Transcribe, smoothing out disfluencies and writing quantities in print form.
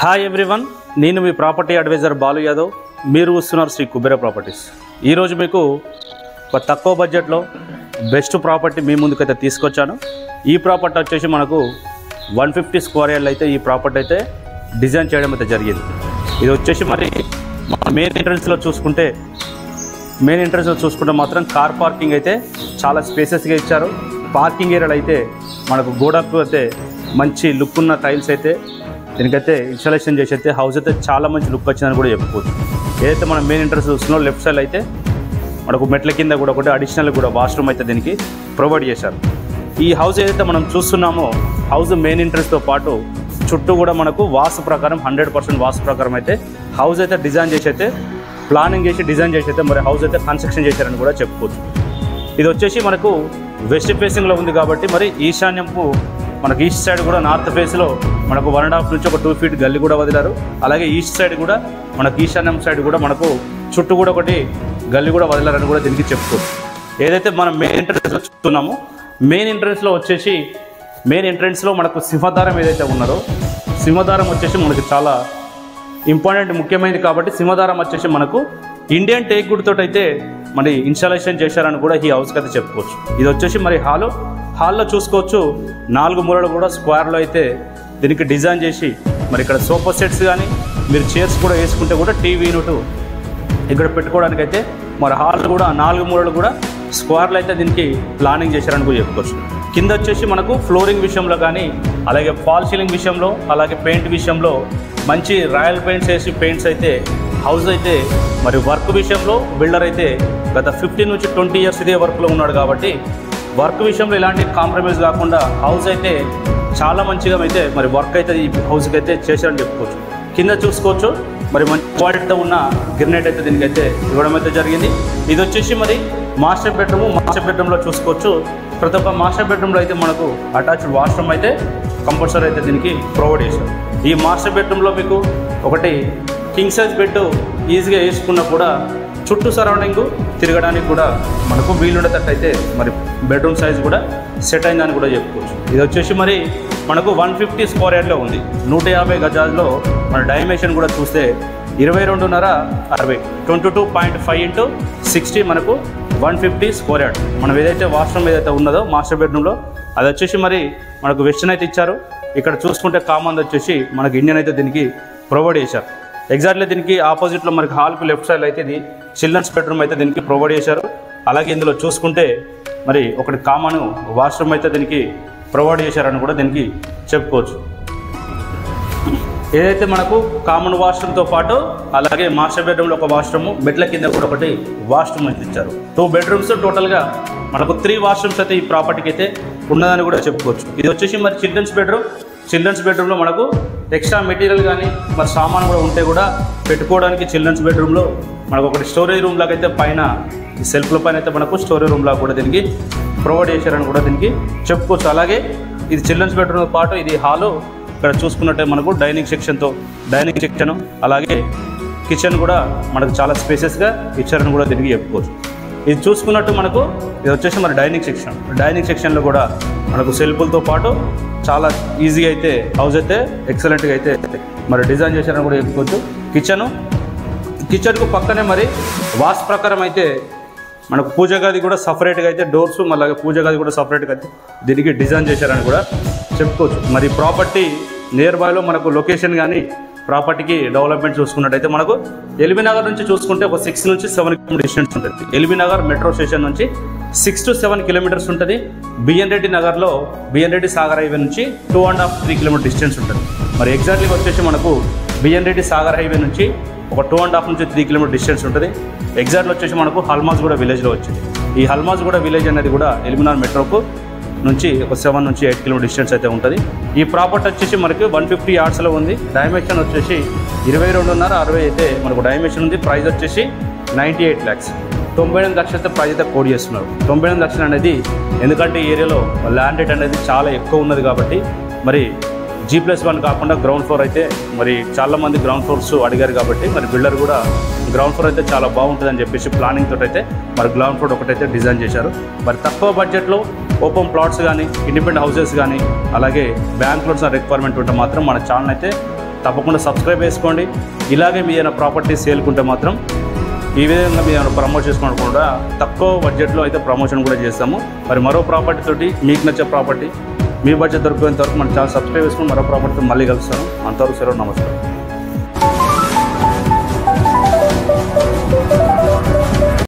Hi everyone, నేను మీ property advisor Balu Yadav. మీరు చూస్తున్నారు శ్రీ కుబేర ప్రాపర్టీస్. ఈరోజు మీకు ఒక తక్కువ బడ్జెట్లో బెస్ట్ ప్రాపర్టీ మీ ముందుకైతే తీసుకొచ్చాను. ఈ ప్రాపర్టీ వచ్చేసి మనకు 150 స్క్వేర్ యార్డ్లు అయితే ఈ ప్రాపర్టీ అయితే డిజైన్ చేయడం అయితే జరిగింది. ఇది వచ్చేసి మరి మెయిన్ ఎంట్రన్స్లో చూసుకుంటే మాత్రం కార్ పార్కింగ్ అయితే చాలా స్పేసెస్గా ఇచ్చారు. పార్కింగ్ ఏరియాలో అయితే మనకు గోడకు అయితే మంచి లుక్ ఉన్న టైల్స్ అయితే దీనికైతే ఇన్స్టాలేషన్ చేసి అయితే హౌస్ అయితే చాలా మంచి లుక్ వచ్చిందని కూడా చెప్పుకోవచ్చు. ఏదైతే మనం మెయిన్ ఎంట్రన్స్ చూస్తున్నాం లెఫ్ట్ సైడ్ అయితే మనకు మెట్ల కింద కూడా ఒకటి అడిషనల్ కూడా వాష్రూమ్ అయితే దీనికి ప్రొవైడ్ చేశారు. ఈ హౌస్ ఏదైతే మనం చూస్తున్నామో హౌస్ మెయిన్ ఎంట్రన్స్తో పాటు చుట్టూ కూడా మనకు వాస్తు ప్రకారం 100% వాస్తు ప్రకారం అయితే హౌస్ అయితే డిజైన్ చేసి అయితే ప్లానింగ్ చేసి డిజైన్ చేసి అయితే మరి హౌస్ అయితే కన్స్ట్రక్షన్ చేశారని కూడా చెప్పుకోవచ్చు. ఇది వచ్చేసి మనకు వెస్ట్ ఫేసింగ్లో ఉంది కాబట్టి మరి ఈశాన్యంకు మనకు ఈస్ట్ సైడ్ కూడా నార్త్ ఫేస్లో మనకు 1.5 నుంచి ఒక 2 ఫీట్ గల్లీ కూడా వదిలారు. అలాగే ఈస్ట్ సైడ్ కూడా మనకు ఈశాన్యం సైడ్ కూడా మనకు చుట్టూ కూడా ఒకటి గల్లీ కూడా వదిలారని కూడా దీనికి చెప్పుకోవచ్చు. ఏదైతే మనం మెయిన్ ఎంట్రన్స్లో చూస్తున్నామో మెయిన్ ఎంట్రన్స్లో మనకు సింహద్వారం ఏదైతే ఉన్నదో సింహద్వారం వచ్చేసి మనకి చాలా ఇంపార్టెంట్ ముఖ్యమైనది కాబట్టి సింహద్వారం వచ్చేసి మనకు ఇండియన్ టేక్ వుడ్తో అయితే మరి ఇన్స్టాలేషన్ చేశారని కూడా ఈ హౌస్కి అయితే చెప్పుకోవచ్చు. ఇది వచ్చేసి మరి హాల్లో చూసుకోవచ్చు 4 మూలలు కూడా స్క్వేర్లో అయితే దీనికి డిజైన్ చేసి మరి ఇక్కడ సోఫా సెట్స్ కానీ మీరు చైర్స్ కూడా వేసుకుంటే కూడా టీవీ యూనిట్ ఇక్కడ పెట్టుకోవడానికి అయితే మరి హాల్ కూడా 4 మూలలు కూడా స్క్వేర్లో అయితే దీనికి ప్లానింగ్ చేశారని కూడా చెప్పుకోవచ్చు. కింద వచ్చేసి మనకు ఫ్లోరింగ్ విషయంలో కానీ అలాగే ఫాల్ సీలింగ్ విషయంలో అలాగే పెయింట్ విషయంలో మంచి రాయల్ పెయింట్స్ వేసి పెయింట్స్ అయితే హౌస్ అయితే మరి వర్క్ విషయంలో బిల్డర్ అయితే గత 15 నుంచి 20 ఇయర్స్ ఇదే వర్క్లో ఉన్నాడు కాబట్టి వర్క్ విషయంలో ఎలాంటి కాంప్రమైజ్ కాకుండా హౌస్ అయితే చాలా మంచిగా అయితే మరి వర్క్ అయితే ఈ హౌస్కి అయితే చేశారని చెప్పుకోవచ్చు. కింద చూసుకోవచ్చు మరి మంచి క్వాలిటీతో ఉన్న గిర్నెట్ అయితే దీనికైతే ఇవ్వడం అయితే జరిగింది. ఇది వచ్చేసి మరి మాస్టర్ బెడ్రూమ్లో చూసుకోవచ్చు. ప్రతి ఒక్క మాస్టర్ బెడ్రూమ్లో అయితే మనకు అటాచ్డ్ వాష్రూమ్ అయితే కంపల్సరీ అయితే దీనికి ప్రొవైడ్ చేశారు. ఈ మాస్టర్ బెడ్రూమ్లో మీకు ఒకటి కింగ్ సైజ్ బెడ్ ఈజీగా వేసుకున్నా కూడా చుట్టూ సరౌండింగ్ తిరగడానికి కూడా మనకు వీలుండేటట్టు అయితే మరి బెడ్రూమ్ సైజ్ కూడా సెట్ అయిందని కూడా చెప్పుకోవచ్చు. ఇది వచ్చేసి మరి మనకు 150 స్క్వేర్ యార్డ్లో ఉంది. 150 గజాల్లో మన డైమెన్షన్ కూడా చూస్తే 22.5 22.5 × 60 మనకు 150 స్క్వేర్ యార్డ్. మనం ఏదైతే వాష్రూమ్ ఏదైతే ఉన్నదో మాస్టర్ బెడ్రూమ్లో అది వచ్చేసి మరి మనకు వెస్టర్న్ అయితే ఇచ్చారు. ఇక్కడ చూసుకుంటే కామన్ వచ్చేసి మనకు ఇండియన్ అయితే దీనికి ప్రొవైడ్ చేశారు. ఎగ్జాక్ట్లీ దీనికి ఆపోజిట్లో మనకి హాల్కు లెఫ్ట్ సైడ్ అయితే ఇది చిల్డ్రన్స్ బెడ్రూమ్ అయితే దీనికి ప్రొవైడ్ చేశారు. అలాగే ఇందులో చూసుకుంటే మరి ఒకటి కామన్ వాష్రూమ్ అయితే దీనికి ప్రొవైడ్ చేశారని కూడా దీనికి చెప్పుకోవచ్చు. ఏదైతే మనకు కామన్ వాష్రూమ్తో పాటు అలాగే మాస్టర్ బెడ్రూమ్లో ఒక వాష్రూమ్ బెడ్ల కింద కూడా ఒకటి వాష్రూమ్ అయితే ఇచ్చారు. 2 బెడ్రూమ్స్ టోటల్గా మనకు 3 వాష్రూమ్స్ అయితే ఈ ప్రాపర్టీకి అయితే ఉన్నదని కూడా చెప్పుకోవచ్చు. ఇది వచ్చేసి మరి చిల్డ్రన్స్ బెడ్రూమ్లో మనకు ఎక్స్ట్రా మెటీరియల్ కానీ మరి సామాన్ కూడా ఉంటే కూడా పెట్టుకోవడానికి చిల్డ్రన్స్ బెడ్రూమ్లో మనకు ఒకటి స్టోరేజ్ రూమ్ లాగా అయితే పైన ఈ సెల్ఫ్ల పైన అయితే మనకు స్టోరేజ్ రూమ్ లాగా కూడా దీనికి ప్రొవైడ్ చేశారని కూడా దీనికి చెప్పుకోవచ్చు. అలాగే ఇది చిల్డ్రన్స్ బెడ్రూమ్తో పాటు ఇది హాలు ఇక్కడ చూసుకున్నట్టే మనకు డైనింగ్ సెక్షన్ అలాగే కిచెన్ కూడా మనకు చాలా స్పేసెస్గా ఇచ్చారని కూడా దీనికి చెప్పుకోవచ్చు. ఇది చూసుకున్నట్టు మనకు ఇది వచ్చేసి మరి డైనింగ్ సెక్షన్లో కూడా మనకు సెల్ఫ్లతో పాటు చాలా ఈజీగా అయితే హౌస్ అయితే ఎక్సలెంట్గా అయితే మరి డిజైన్ చేశారని కూడా చెప్పుకోవచ్చు. కిచెన్కు పక్కనే మరి వాస్తు ప్రకారం అయితే మనకు పూజ గది కూడా సపరేట్గా అయితే డోర్స్ అలాగే పూజ గది కూడా సపరేట్గా అయితే దీనికి డిజైన్ చేశారని కూడా చెప్పుకోవచ్చు. మరి ప్రాపర్టీ నియర్ బైలో మనకు లొకేషన్ కానీ ప్రాపర్టీకి డెవలప్మెంట్ చూసుకున్నట్టయితే మనకు ఎల్బీ నగర్ నుంచి చూసుకుంటే ఒక 6 నుంచి 7 కిలోమీటర్ డిస్టెన్స్ ఉంటుంది. ఎల్బీ నగర్ మెట్రో స్టేషన్ నుంచి 6 to 7 కిలోమీటర్స్ ఉంటుంది. బిఎన్ రెడ్డి సాగర్ హైవే నుంచి 2.5-3 కిలోమీటర్ డిస్టెన్స్ ఉంటుంది. మరి ఎగ్జాక్ట్లీగా వచ్చేసి మనకు బిఎన్ రెడ్డి సాగర్ హైవే నుంచి ఒక 2.5 నుంచి 3 కిలోమీటర్ డిస్టెన్స్ ఉంటుంది. ఎగ్జాక్ట్లో వచ్చేసి మనకు హల్మాజ్గూడ విలేజ్లో వచ్చింది. ఈ హల్మాజ్గూడ విలేజ్ అనేది కూడా ఎల్బీ నగర్ మెట్రోకు నుంచి ఒక 7 నుంచి 8 కిలోమీటర్ డిస్టెన్స్ అయితే ఉంటుంది. ఈ ప్రాపర్టీ వచ్చేసి మనకి 150 యార్డ్స్లో ఉంది. డైమెన్షన్ వచ్చేసి 22.5 అయితే మనకు డైమెన్షన్ ఉంది. ప్రైస్ వచ్చేసి 98 lakhs 98 లక్షలు అయితే ప్రైస్ అయితే కోడ్ చేస్తున్నారు. 98 లక్షలు అనేది ఎందుకంటే ఈ ఏరియాలో ల్యాండ్ రేట్ అనేది చాలా ఎక్కువ ఉన్నది కాబట్టి మరి G+1 కాకుండా గ్రౌండ్ ఫ్లోర్ అయితే మరి చాలామంది గ్రౌండ్ ఫ్లోర్స్ అడిగారు కాబట్టి మరి బిల్డర్ కూడా గ్రౌండ్ ఫ్లోర్ అయితే చాలా బాగుంటుందని చెప్పేసి ప్లానింగ్ తోటి అయితే మరి గ్రౌండ్ ఫ్లోర్ ఒకటైతే డిజైన్ చేశారు. మరి తక్కువ బడ్జెట్లో ఓపెన్ ప్లాట్స్ కానీ ఇండిపెండెంట్ హౌసెస్ కానీ అలాగే బ్యాంక్ లోన్స్ రిక్వైర్మెంట్ ఉంటే మాత్రం మన ఛానల్ అయితే తప్పకుండా సబ్స్క్రైబ్ చేసుకోండి. ఇలాగే మీ ఏమైనా ప్రాపర్టీ సేల్కుంటే మాత్రం ఈ విధంగా మీరు ఏమైనా ప్రమోట్ చేసుకోవడం కూడా తక్కువ బడ్జెట్లో అయితే ప్రమోషన్ కూడా చేస్తాము. మరి మరో ప్రాపర్టీ తోటి మీకు నచ్చే ప్రాపర్టీ మీ బడ్జెట్ దొరికేంత వరకు మన ఛానల్ సబ్స్క్రైబ్ చేసుకుని మరో ప్రాపర్టీతో మళ్ళీ కలుస్తాను. అంతవరకు సెలవు, నమస్కారం.